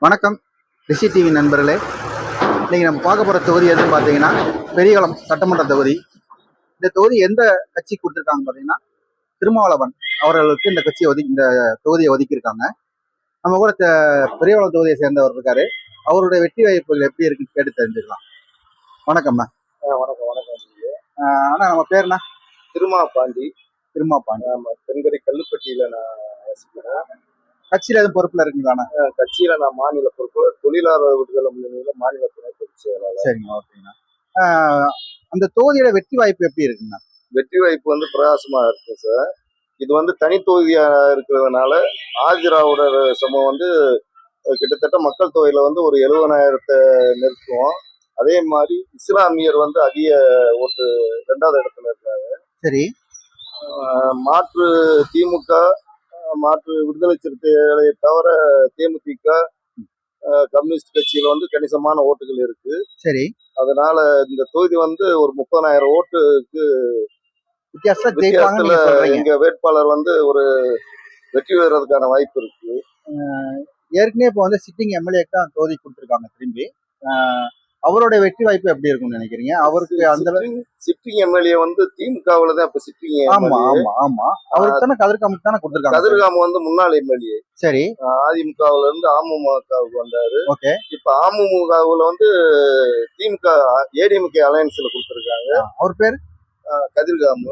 வணக்கம் ரிஷி டிவி நண்பர்களே. இன்னைக்கு நம்ம பார்க்க போகிற தொகுதி எதுன்னு பார்த்தீங்கன்னா பெரியகுளம் சட்டமன்ற தொகுதி. இந்த தொகுதி எந்த கட்சி கொடுத்துருக்காங்க பார்த்தீங்கன்னா திருமாவளவன் அவர்களுக்கு இந்த தொகுதியை ஒதுக்கியிருக்காங்க. நம்ம கூட பெரியகுளம் தொகுதியை சேர்ந்தவர் இருக்காரு. அவருடைய வெற்றி வாய்ப்புகள் எப்படி இருக்குன்னு கேட்டு தெரிஞ்சுக்கலாம். வணக்கம்ண்ணா. வணக்கம் வணக்கம். அண்ணா நம்ம பேருண்ணா? திருமா பாண்டி. ஆமா, தென்கரை கல்லுப்பட்டியில நான் வசிக்கிறேன். கட்சியில எதுவும் பொறுப்புல இருக்கீங்களாண்ணா? கட்சியில நான் மாநில பொறுப்பு, தொழிலாளர் விடுதலை முன்னணியில மாநில துணை பொதுச் செயலாளர். சரிங்க, ஓகேங்கண்ணா. அந்த தொகுதியோட வெற்றி வாய்ப்பு எப்படி இருக்குங்கண்ணா? வெற்றி வாய்ப்பு வந்து பிரகாசமா இருக்கு சார். இது வந்து தனி தொகுதியா இருக்கிறதுனால ஆதிராவிடர் சமூகம் வந்து கிட்டத்தட்ட மக்கள் தொகையில வந்து ஒரு 70,000 நெருக்குவோம். அதே மாதிரி இஸ்லாமியர் வந்து அதிக ஓட்டு 2வது இடத்துல இருக்காங்க. சரி. மாற்று திமுக, மாற்று விடுதலை சிறுத்தைகளை தவிர தேமுதிக, கம்யூனிஸ்ட் கட்சியில வந்து கணிசமான ஓட்டுகள் இருக்கு. சரி. அதனால இந்த தொகுதி வந்து ஒரு 30,000 ஓட்டுக்கு வித்தியாசத்துல எங்க வேட்பாளர் வந்து ஒரு வெற்றி பெறதுக்கான வாய்ப்பு இருக்கு. ஏற்கனவே இப்போ வந்து சிட்டிங் எம்எல்ஏக்கு தான் தொகுதி கொடுத்துருக்காங்க. திரும்பி அவரோட வெற்றி வாய்ப்பு எப்படி இருக்கும்னு நினைக்கிறீங்க? அவருக்கு அந்த சிட்டிங் எம்எல்ஏ வந்து திமுகவுல தான் இப்ப சிட்டிங். ஆமா ஆமா ஆமா, அவருக்கு தானே கதிர்காமுக்கு தானே கொடுத்துருக்காங்க. கதிர்காம வந்து முன்னாள் எம்எல்ஏ. சரி. அதிமுகவுல இருந்து அமமுகவுக்கு வந்தாரு. ஓகே. இப்ப அமமுகவுல வந்து திமுக ஏடிஎம்கே அலையன்ஸ்ல கொடுத்துருக்காங்க. அவர் பேரு கதிர்காமு.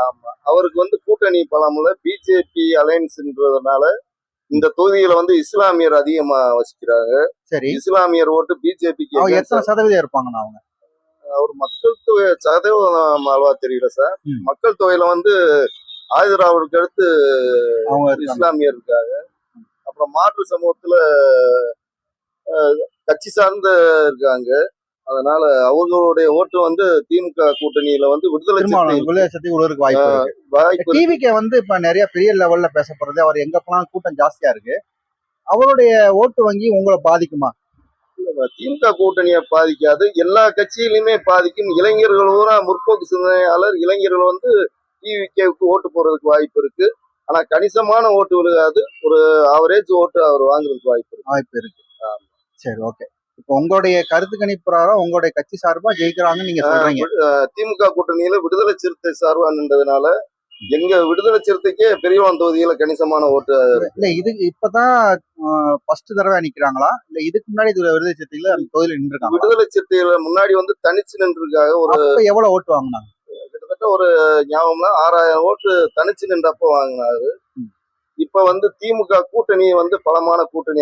ஆமா, அவருக்கு வந்து கூட்டணி பலமுல பிஜேபி அலையன்ஸ்ன்றதுனால இந்த தொகுதியில வந்து இஸ்லாமியர் அதிகமா வசிக்கிறாங்க. சரி. இஸ்லாமியர் ஓட்டு பிஜேபிக்கு எத்தனை சதவீதம் இருப்பாங்கண்ணா அவங்க? அவர் மக்கள் தொகை சதவீதம் அவ்வளவா தெரியல சார். மக்கள் தொகையில வந்து ஆதிராவிற்கு அடுத்து இஸ்லாமியர் இருக்காங்க. அப்புறம் மாற்று சமூகத்துல கட்சி சார்ந்த இருக்காங்க. அதனால அவர்களுடைய ஓட்டு வந்து திமுக கூட்டணியில வந்து விடுதலை சிறுத்தைகளுக்கு வாய்ப்பு. டிவிக்கு வந்து இப்ப நிறைய பெரிய லெவல்ல பேசப்படுறது, அவர் எங்க போனாலும் கூட்டம் ஜாஸ்தியா இருக்கு. அவருடைய ஓட்டு வங்கி உங்களை பாதிக்குமா? திமுக கூட்டணியை பாதிக்காது, எல்லா கட்சியிலுமே பாதிக்கும். இளைஞர்கள் பூரா முற்போக்கு சிந்தனையாளர் இளைஞர்கள் வந்து டிவிகேவுக்கு ஓட்டு போறதுக்கு வாய்ப்பு இருக்கு. ஆனா கணிசமான ஓட்டு விழுகாது, ஒரு ஆவரேஜ் ஓட்டு அவர் வாங்குறதுக்கு வாய்ப்பு இருக்கு. சரி, ஓகே. இப்போ உங்களுடைய கருத்து கணிப்பு உங்களுடைய கட்சி சார்பா ஜெயிக்கிறாங்கன்னு நீங்க சொல்றீங்க. திமுக கூட்டணியில விடுதலை சிறுத்தை சார்பா நின்றதுனால எங்க விடுதலை சிறுத்தைக்கே பெரியகுளம் தொகுதியில கணிசமான ஓட்டு இல்ல. இது இப்பதான் ஃபர்ஸ்ட் தடவை நிக்கிறாங்களா, இல்ல இதுக்கு முன்னாடி விடுதலை சிறுத்தையில அந்த தொகுதியில நின்றுருக்காங்க? விடுதலை சிறுத்தையில முன்னாடி வந்து தனிச்சு நின்றுருக்காங்க. ஒரு எவ்வளவு ஓட்டு வாங்கினாங்க? கிட்டத்தட்ட ஒரு ஞாபகம்னா 6,000 ஓட்டு தனிச்சு நின்றப்போ வாங்கினாரு. இப்ப வந்து திமுக கூட்டணி வந்து பலமான கூட்டணி